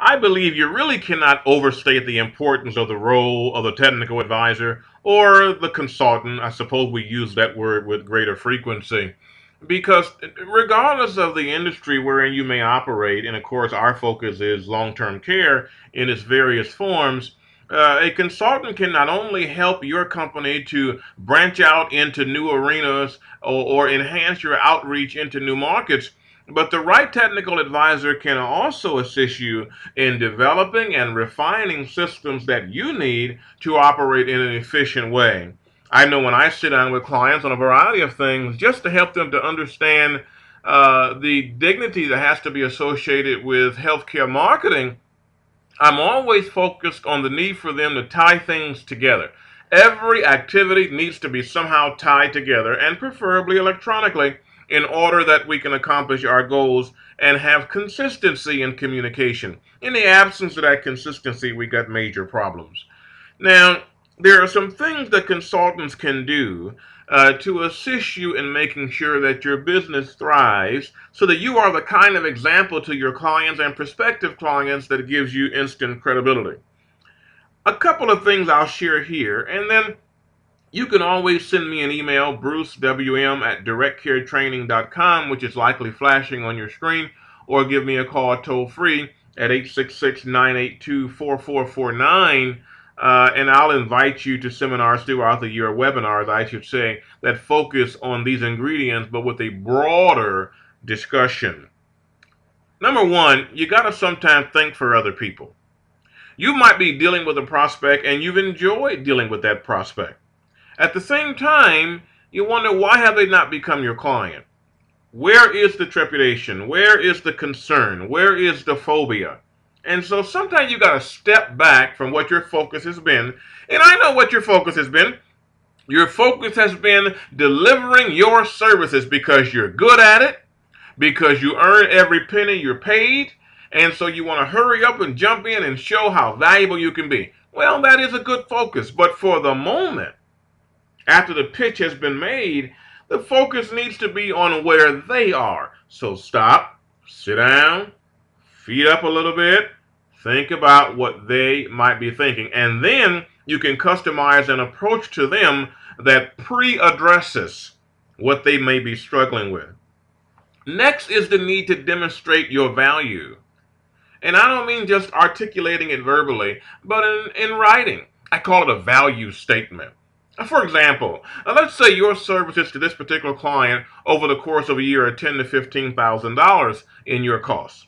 I believe you really cannot overstate the importance of the role of the technical advisor or the consultant. I suppose we use that word with greater frequency because regardless of the industry wherein you may operate, and of course our focus is long-term care in its various forms, a consultant can not only help your company to branch out into new arenas or enhance your outreach into new markets, but the right technical advisor can also assist you in developing and refining systems that you need to operate in an efficient way. I know when I sit down with clients on a variety of things, just to help them to understand the dignity that has to be associated with healthcare marketing, I'm always focused on the need for them to tie things together. Every activity needs to be somehow tied together, and preferably electronically, in order that we can accomplish our goals and have consistency in communication. In the absence of that consistency, we got major problems. Now, there are some things that consultants can do to assist you in making sure that your business thrives so that you are the kind of example to your clients and prospective clients that gives you instant credibility. A couple of things I'll share here, and then you can always send me an email, brucewm@directcaretraining.com, which is likely flashing on your screen, or give me a call toll free at 866-982-4449, and I'll invite you to seminars throughout the year, webinars, I should say, that focus on these ingredients, but with a broader discussion. Number one, you got to sometimes think for other people. You might be dealing with a prospect and you've enjoyed dealing with that prospect. At the same time, you wonder, why have they not become your client? Where is the trepidation? Where is the concern? Where is the phobia? And so sometimes you got to step back from what your focus has been. And I know what your focus has been. Your focus has been delivering your services because you're good at it, because you earn every penny you're paid, and so you want to hurry up and jump in and show how valuable you can be. Well, that is a good focus, but for the moment, after the pitch has been made, the focus needs to be on where they are. So stop, sit down, feet up a little bit, think about what they might be thinking, and then you can customize an approach to them that pre-addresses what they may be struggling with. Next is the need to demonstrate your value. And I don't mean just articulating it verbally, but in writing. I call it a value statement. For example, let's say your services to this particular client over the course of a year are $10,000 to $15,000 in your costs.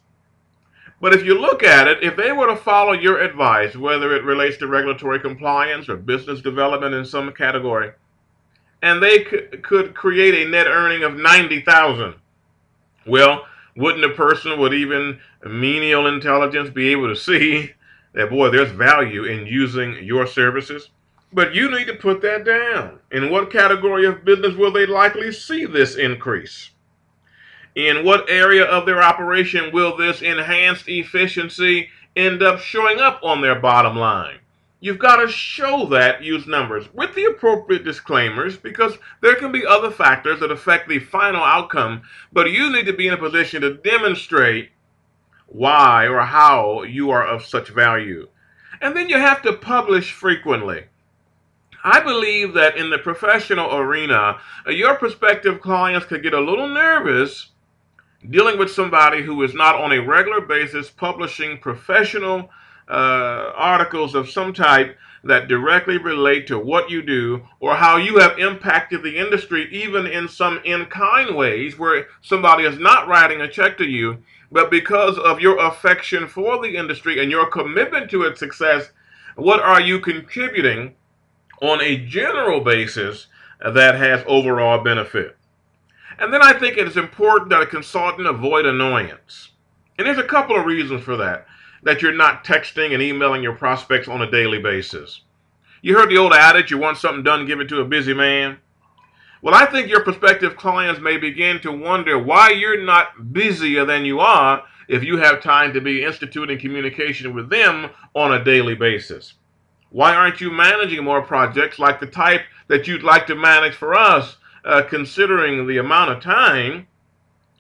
But if you look at it, if they were to follow your advice, whether it relates to regulatory compliance or business development in some category, and they could create a net earning of $90,000, well, wouldn't a person with even menial intelligence be able to see that, boy, there's value in using your services? But you need to put that down. In what category of business will they likely see this increase? In what area of their operation will this enhanced efficiency end up showing up on their bottom line? You've got to show that, use numbers with the appropriate disclaimers, because there can be other factors that affect the final outcome, but you need to be in a position to demonstrate why or how you are of such value. And then you have to publish frequently. I believe that in the professional arena, your prospective clients could get a little nervous dealing with somebody who is not on a regular basis publishing professional articles of some type that directly relate to what you do or how you have impacted the industry, even in some in-kind ways where somebody is not writing a check to you, but because of your affection for the industry and your commitment to its success, what are you contributing on a general basis that has overall benefit? And then I think it is important that a consultant avoid annoyance. And there's a couple of reasons for that you're not texting and emailing your prospects on a daily basis. You heard the old adage, you want something done, give it to a busy man. Well, I think your prospective clients may begin to wonder why you're not busier than you are if you have time to be instituting communication with them on a daily basis. Why aren't you managing more projects like the type that you'd like to manage for us, considering the amount of time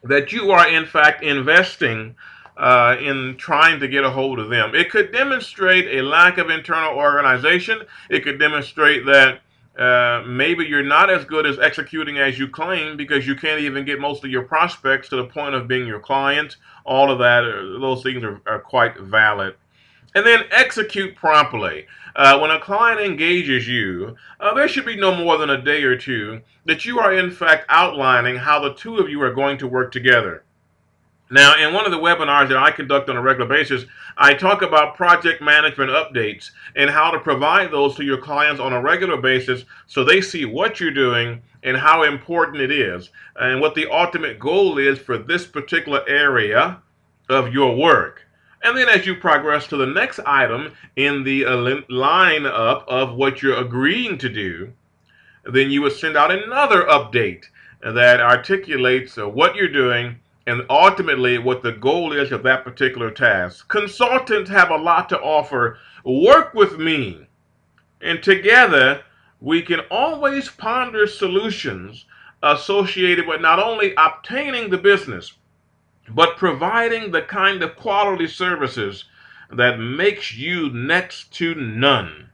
that you are in fact investing in trying to get a hold of them. It could demonstrate a lack of internal organization. It could demonstrate that maybe you're not as good as executing as you claim because you can't even get most of your prospects to the point of being your client. All of that, those things are quite valid. And then execute promptly. When a client engages you, there should be no more than a day or two that you are in fact outlining how the two of you are going to work together. Now, in one of the webinars that I conduct on a regular basis, I talk about project management updates and how to provide those to your clients on a regular basis so they see what you're doing and how important it is and what the ultimate goal is for this particular area of your work. And then as you progress to the next item in the lineup of what you're agreeing to do, then you would send out another update that articulates what you're doing and ultimately what the goal is of that particular task. Consultants have a lot to offer. Work with me, and together we can always ponder solutions associated with not only obtaining the business, but providing the kind of quality services that makes you next to none.